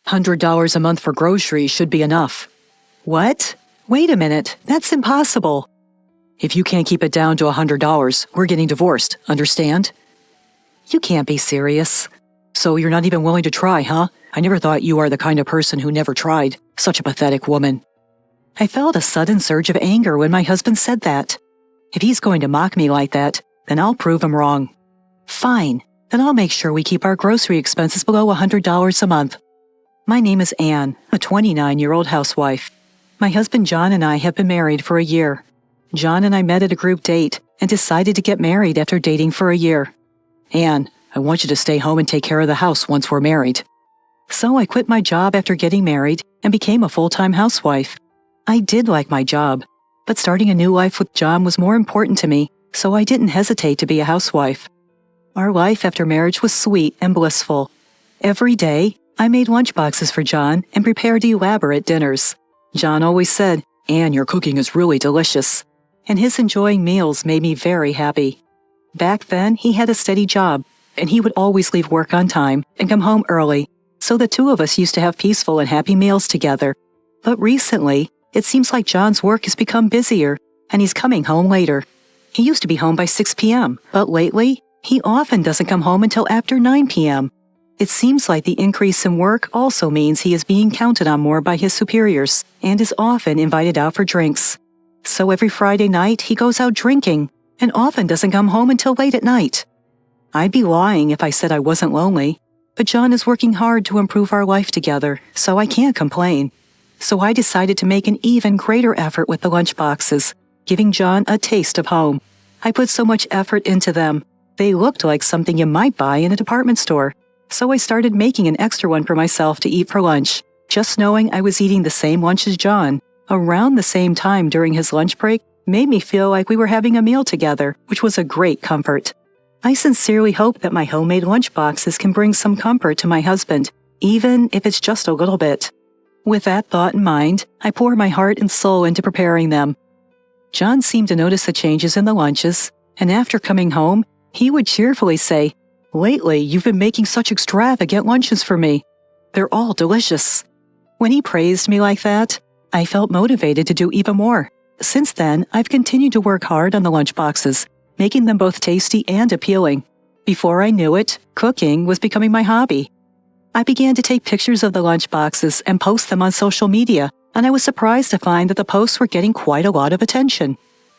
$100 a month for groceries should be enough. What? Wait a minute, that's impossible. If you can't keep it down to $100, we're getting divorced, understand? You can't be serious. So you're not even willing to try, huh? I never thought you are the kind of person who never tried. Such a pathetic woman. I felt a sudden surge of anger when my husband said that. If he's going to mock me like that, then I'll prove him wrong. Fine, then I'll make sure we keep our grocery expenses below $100 a month. My name is Anne, a 29-year-old housewife. My husband John and I have been married for a year. John and I met at a group date and decided to get married after dating for a year. Anne, I want you to stay home and take care of the house once we're married. So I quit my job after getting married and became a full-time housewife. I did like my job, but starting a new life with John was more important to me, so I didn't hesitate to be a housewife. Our life after marriage was sweet and blissful. Every day, I made lunchboxes for John and prepared elaborate dinners. John always said, "Anne, your cooking is really delicious," and his enjoying meals made me very happy. Back then, he had a steady job, and he would always leave work on time and come home early, so the two of us used to have peaceful and happy meals together. But recently, it seems like John's work has become busier, and he's coming home later. He used to be home by 6 p.m., but lately, he often doesn't come home until after 9 p.m. It seems like the increase in work also means he is being counted on more by his superiors and is often invited out for drinks. So every Friday night, he goes out drinking and often doesn't come home until late at night. I'd be lying if I said I wasn't lonely, but John is working hard to improve our life together, so I can't complain. So I decided to make an even greater effort with the lunchboxes, giving John a taste of home. I put so much effort into them. They looked like something you might buy in a department store. So I started making an extra one for myself to eat for lunch, just knowing I was eating the same lunch as John, around the same time during his lunch break, made me feel like we were having a meal together, which was a great comfort. I sincerely hope that my homemade lunchboxes can bring some comfort to my husband, even if it's just a little bit. With that thought in mind, I pour my heart and soul into preparing them. John seemed to notice the changes in the lunches, and after coming home, he would cheerfully say, "Lately, you've been making such extravagant lunches for me. They're all delicious." When he praised me like that, I felt motivated to do even more. Since then, I've continued to work hard on the lunchboxes, making them both tasty and appealing. Before I knew it, cooking was becoming my hobby. I began to take pictures of the lunchboxes and post them on social media, and I was surprised to find that the posts were getting quite a lot of attention.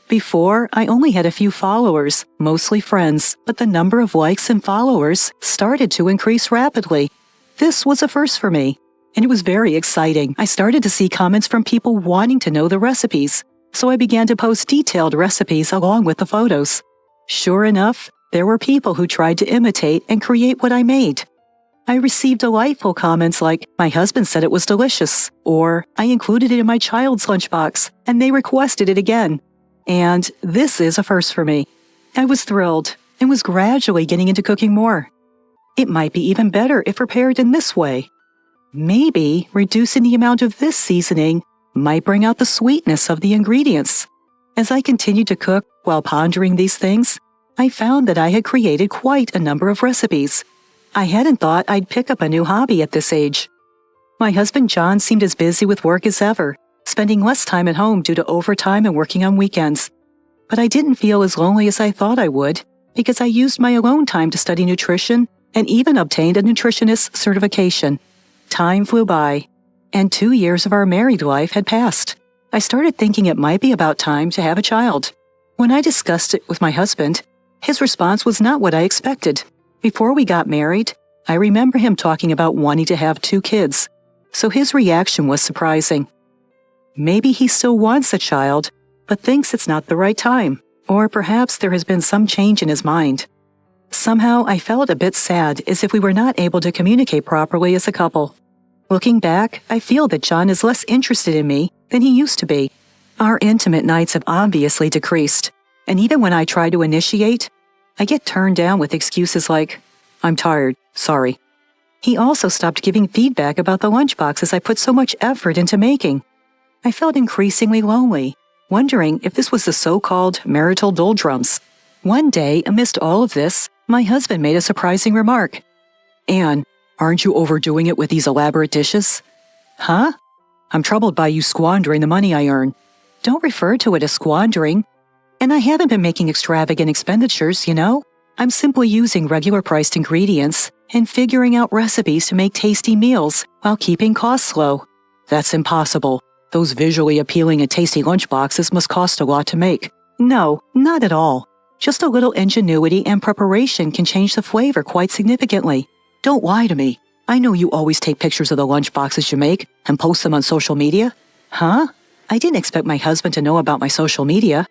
Before, I only had a few followers, mostly friends, but the number of likes and followers started to increase rapidly. This was a first for me, and it was very exciting. I started to see comments from people wanting to know the recipes, so I began to post detailed recipes along with the photos. Sure enough, there were people who tried to imitate and create what I made. I received delightful comments like, "My husband said it was delicious," or "I included it in my child's lunchbox, and they requested it again." And this is a first for me. I was thrilled and was gradually getting into cooking more. It might be even better if prepared in this way. Maybe reducing the amount of this seasoning might bring out the sweetness of the ingredients. As I continued to cook while pondering these things, I found that I had created quite a number of recipes. I hadn't thought I'd pick up a new hobby at this age. My husband John seemed as busy with work as ever, spending less time at home due to overtime and working on weekends. But I didn't feel as lonely as I thought I would, because I used my alone time to study nutrition and even obtained a nutritionist certification. Time flew by, and 2 years of our married life had passed. I started thinking it might be about time to have a child. When I discussed it with my husband, his response was not what I expected. Before we got married, I remember him talking about wanting to have 2 kids, so his reaction was surprising. Maybe he still wants a child, but thinks it's not the right time, or perhaps there has been some change in his mind. Somehow I felt a bit sad, as if we were not able to communicate properly as a couple. Looking back, I feel that John is less interested in me than he used to be. Our intimate nights have obviously decreased, and even when I try to initiate, I get turned down with excuses like, "I'm tired, sorry." He also stopped giving feedback about the lunchboxes I put so much effort into making. I felt increasingly lonely, wondering if this was the so-called marital doldrums. One day, amidst all of this, my husband made a surprising remark. "Anne, Aren't you overdoing it with these elaborate dishes? Huh? I'm troubled by you squandering the money I earn. Don't refer to it as squandering. And I haven't been making extravagant expenditures, you know? I'm simply using regular priced ingredients and figuring out recipes to make tasty meals while keeping costs low. That's impossible. Those visually appealing and tasty lunchboxes must cost a lot to make. No, not at all. Just a little ingenuity and preparation can change the flavor quite significantly. Don't lie to me. I know you always take pictures of the lunchboxes you make and post them on social media. Huh? I didn't expect my husband to know about my social media,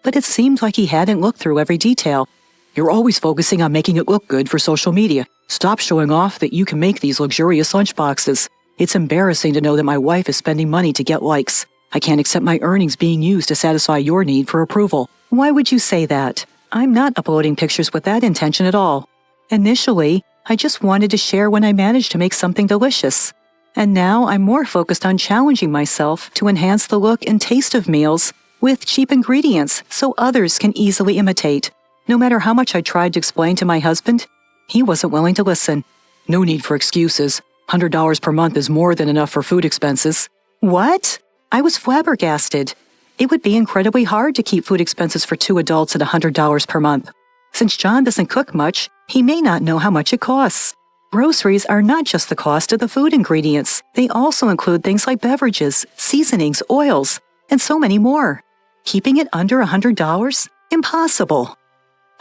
but it seemed like he hadn't looked through every detail. You're always focusing on making it look good for social media. Stop showing off that you can make these luxurious lunchboxes. It's embarrassing to know that my wife is spending money to get likes. I can't accept my earnings being used to satisfy your need for approval. Why would you say that? I'm not uploading pictures with that intention at all. Initially, I just wanted to share when I managed to make something delicious. And now I'm more focused on challenging myself to enhance the look and taste of meals with cheap ingredients so others can easily imitate. No matter how much I tried to explain to my husband, he wasn't willing to listen. No need for excuses. $100 per month is more than enough for food expenses. What? I was flabbergasted. It would be incredibly hard to keep food expenses for 2 adults at $100 per month. Since John doesn't cook much, he may not know how much it costs. Groceries are not just the cost of the food ingredients. They also include things like beverages, seasonings, oils, and so many more. Keeping it under $100? Impossible.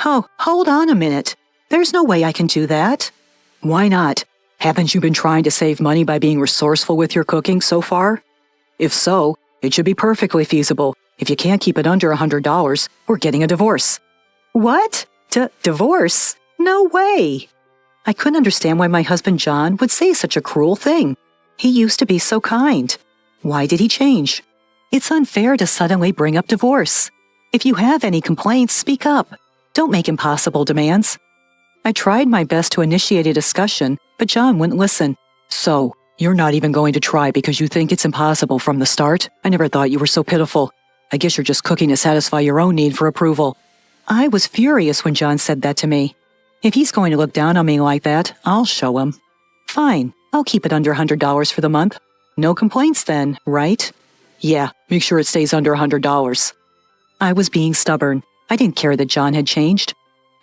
Oh, hold on a minute. There's no way I can do that. Why not? Haven't you been trying to save money by being resourceful with your cooking so far? If so, it should be perfectly feasible. If you can't keep it under $100, we're getting a divorce. What? Divorce? No way! I couldn't understand why my husband John would say such a cruel thing. He used to be so kind. Why did he change? It's unfair to suddenly bring up divorce. If you have any complaints, speak up. Don't make impossible demands. I tried my best to initiate a discussion, but John wouldn't listen. So, you're not even going to try because you think it's impossible from the start? I never thought you were so pitiful. I guess you're just cooking to satisfy your own need for approval. I was furious when John said that to me. If he's going to look down on me like that, I'll show him. Fine, I'll keep it under $100 for the month. No complaints then, right? Yeah, make sure it stays under $100. I was being stubborn. I didn't care that John had changed.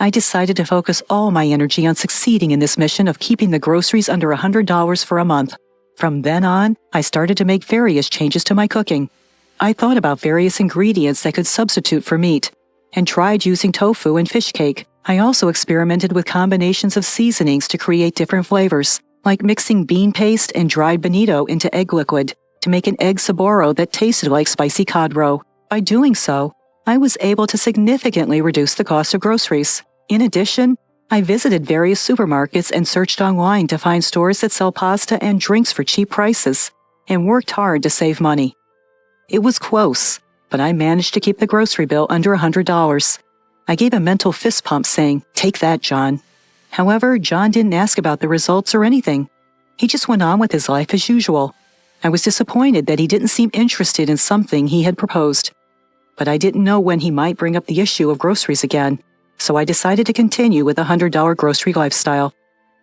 I decided to focus all my energy on succeeding in this mission of keeping the groceries under $100 for a month. From then on, I started to make various changes to my cooking. I thought about various ingredients that could substitute for meat, and tried using tofu and fish cake. I also experimented with combinations of seasonings to create different flavors, like mixing bean paste and dried bonito into egg liquid to make an egg saboro that tasted like spicy cod roe. By doing so, I was able to significantly reduce the cost of groceries. In addition, I visited various supermarkets and searched online to find stores that sell pasta and drinks for cheap prices, and worked hard to save money. It was close, but I managed to keep the grocery bill under $100. I gave a mental fist pump saying, "Take that, John." However, John didn't ask about the results or anything. He just went on with his life as usual. I was disappointed that he didn't seem interested in something he had proposed. But I didn't know when he might bring up the issue of groceries again, so I decided to continue with a $100 grocery lifestyle.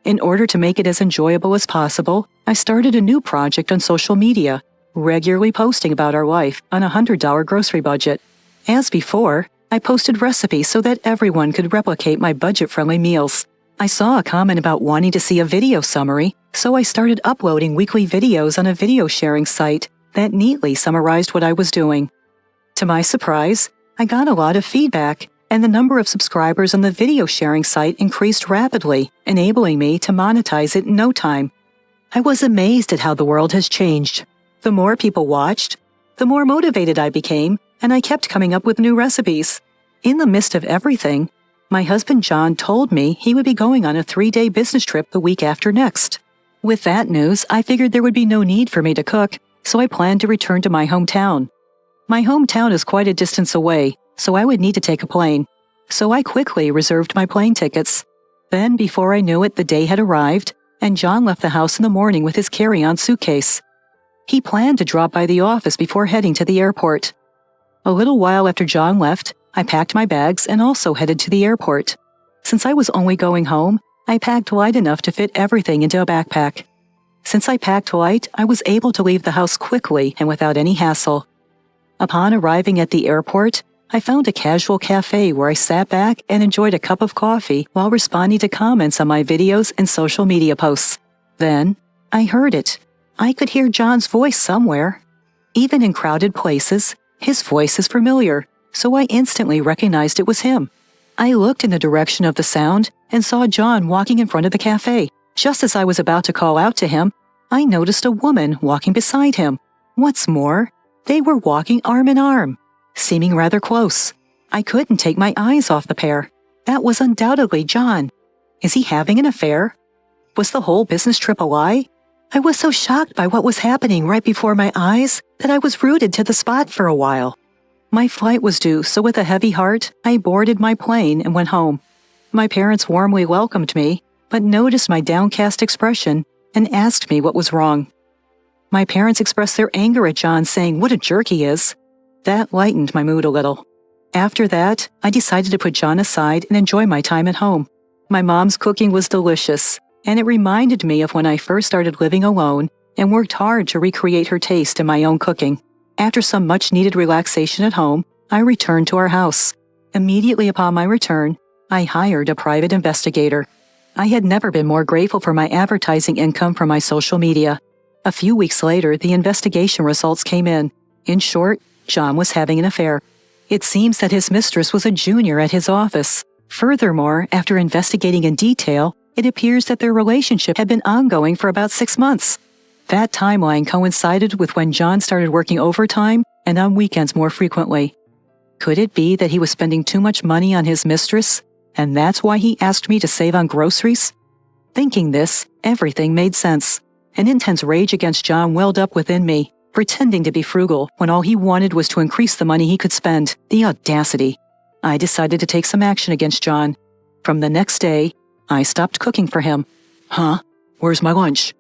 In order to make it as enjoyable as possible, I started a new project on social media, regularly posting about our life on a $100 grocery budget. As before, I posted recipes so that everyone could replicate my budget-friendly meals. I saw a comment about wanting to see a video summary, so I started uploading weekly videos on a video sharing site that neatly summarized what I was doing. To my surprise, I got a lot of feedback, and the number of subscribers on the video sharing site increased rapidly, enabling me to monetize it in no time. I was amazed at how the world has changed. The more people watched, the more motivated I became, and I kept coming up with new recipes. In the midst of everything, my husband John told me he would be going on a 3-day business trip the week after next. With that news, I figured there would be no need for me to cook, so I planned to return to my hometown. My hometown is quite a distance away, so I would need to take a plane. So I quickly reserved my plane tickets. Then, before I knew it, the day had arrived, and John left the house in the morning with his carry-on suitcase. He planned to drop by the office before heading to the airport. A little while after John left, I packed my bags and also headed to the airport. Since I was only going home, I packed light enough to fit everything into a backpack. Since I packed light, I was able to leave the house quickly and without any hassle. Upon arriving at the airport, I found a casual cafe where I sat back and enjoyed a cup of coffee while responding to comments on my videos and social media posts. Then, I heard it. I could hear John's voice somewhere. Even in crowded places, his voice is familiar, so I instantly recognized it was him. I looked in the direction of the sound and saw John walking in front of the cafe. Just as I was about to call out to him, I noticed a woman walking beside him. What's more, they were walking arm in arm, seeming rather close. I couldn't take my eyes off the pair. That was undoubtedly John. Is he having an affair? Was the whole business trip a lie? I was so shocked by what was happening right before my eyes that I was rooted to the spot for a while. My flight was due, so with a heavy heart, I boarded my plane and went home. My parents warmly welcomed me, but noticed my downcast expression and asked me what was wrong. My parents expressed their anger at John, saying what a jerk he is. That lightened my mood a little. After that, I decided to put John aside and enjoy my time at home. My mom's cooking was delicious, and it reminded me of when I first started living alone and worked hard to recreate her taste in my own cooking. After some much-needed relaxation at home, I returned to our house. Immediately upon my return, I hired a private investigator. I had never been more grateful for my advertising income from my social media. A few weeks later, the investigation results came in. In short, John was having an affair. It seems that his mistress was a junior at his office. Furthermore, after investigating in detail, it appears that their relationship had been ongoing for about 6 months. That timeline coincided with when John started working overtime and on weekends more frequently. Could it be that he was spending too much money on his mistress, and that's why he asked me to save on groceries? Thinking this, everything made sense. An intense rage against John welled up within me, pretending to be frugal when all he wanted was to increase the money he could spend. The audacity. I decided to take some action against John. From the next day, I stopped cooking for him. Huh? Where's my lunch?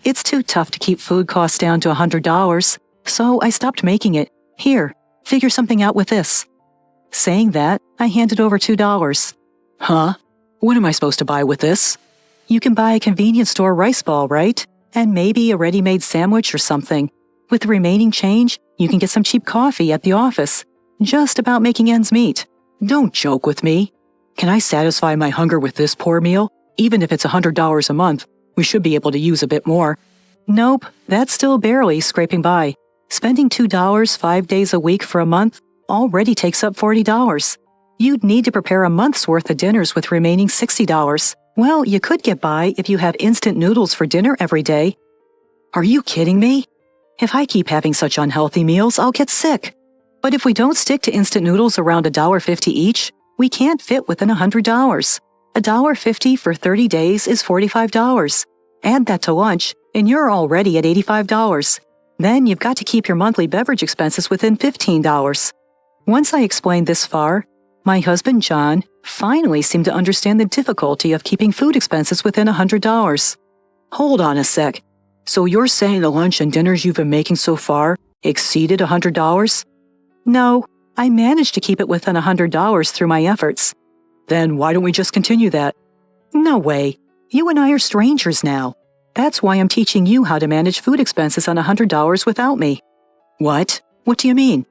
It's too tough to keep food costs down to $100, so I stopped making it. Here, figure something out with this. Saying that, I handed over $2. Huh? What am I supposed to buy with this? You can buy a convenience store rice ball, right? And maybe a ready-made sandwich or something. With the remaining change, you can get some cheap coffee at the office. Just about making ends meet. Don't joke with me. Can I satisfy my hunger with this poor meal? Even if it's $100 a month, we should be able to use a bit more. Nope, that's still barely scraping by. Spending $2 5 days a week for a month already takes up $40. You'd need to prepare a month's worth of dinners with remaining $60. Well, you could get by if you have instant noodles for dinner every day. Are you kidding me? If I keep having such unhealthy meals, I'll get sick. But if we don't stick to instant noodles around $1.50 each, we can't fit within $100. $1.50 for 30 days is $45. Add that to lunch, and you're already at $85. Then you've got to keep your monthly beverage expenses within $15. Once I explained this far, my husband John finally seemed to understand the difficulty of keeping food expenses within $100. Hold on a sec. So you're saying the lunch and dinners you've been making so far exceeded $100? No, I managed to keep it within $100 through my efforts. Then why don't we just continue that? No way. You and I are strangers now. That's why I'm teaching you how to manage food expenses on $100 without me. What? What do you mean?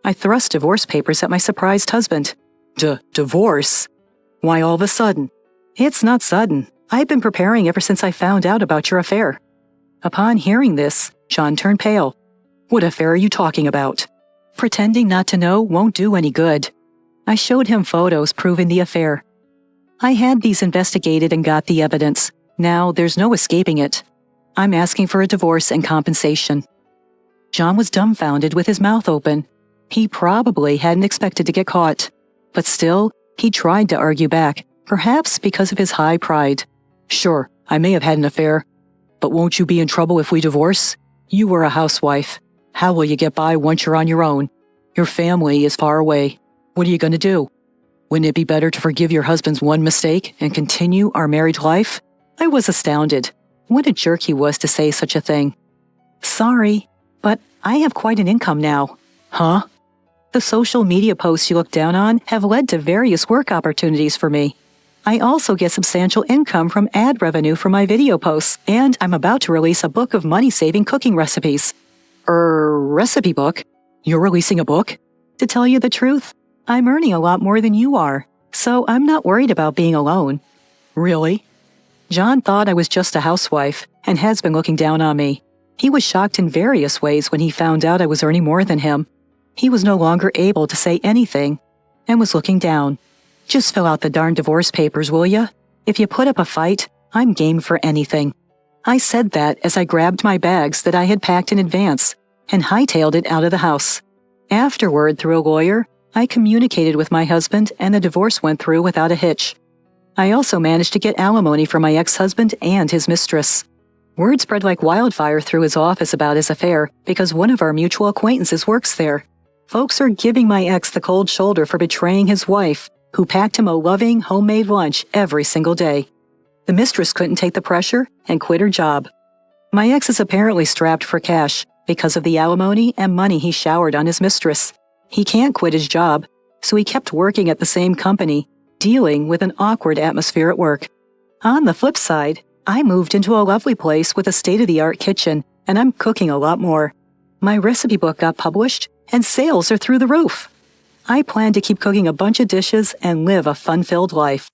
I thrust divorce papers at my surprised husband. Divorce? Why all of a sudden? It's not sudden. I've been preparing ever since I found out about your affair. Upon hearing this, John turned pale. What affair are you talking about? Pretending not to know won't do any good. I showed him photos proving the affair. I had these investigated and got the evidence. Now there's no escaping it. I'm asking for a divorce and compensation. John was dumbfounded with his mouth open. He probably hadn't expected to get caught. But still, he tried to argue back, perhaps because of his high pride. Sure, I may have had an affair, but won't you be in trouble if we divorce? You were a housewife. How will you get by once you're on your own? Your family is far away. What are you going to do? Wouldn't it be better to forgive your husband's one mistake and continue our married life? I was astounded. What a jerk he was to say such a thing. Sorry, but I have quite an income now. Huh? The social media posts you look down on have led to various work opportunities for me. I also get substantial income from ad revenue from my video posts, and I'm about to release a book of money-saving cooking recipes. Recipe book? You're releasing a book? To tell you the truth, I'm earning a lot more than you are, so I'm not worried about being alone. Really? John thought I was just a housewife and has been looking down on me. He was shocked in various ways when he found out I was earning more than him. He was no longer able to say anything and was looking down. Just fill out the darn divorce papers, will ya? If you put up a fight, I'm game for anything. I said that as I grabbed my bags that I had packed in advance and hightailed it out of the house. Afterward, through a lawyer, I communicated with my husband and the divorce went through without a hitch. I also managed to get alimony from my ex-husband and his mistress. Word spread like wildfire through his office about his affair because one of our mutual acquaintances works there. Folks are giving my ex the cold shoulder for betraying his wife, who packed him a loving, homemade lunch every single day. The mistress couldn't take the pressure and quit her job. My ex is apparently strapped for cash because of the alimony and money he showered on his mistress. He can't quit his job, so he kept working at the same company, dealing with an awkward atmosphere at work. On the flip side, I moved into a lovely place with a state-of-the-art kitchen, and I'm cooking a lot more. My recipe book got published, and sales are through the roof. I plan to keep cooking a bunch of dishes and live a fun-filled life.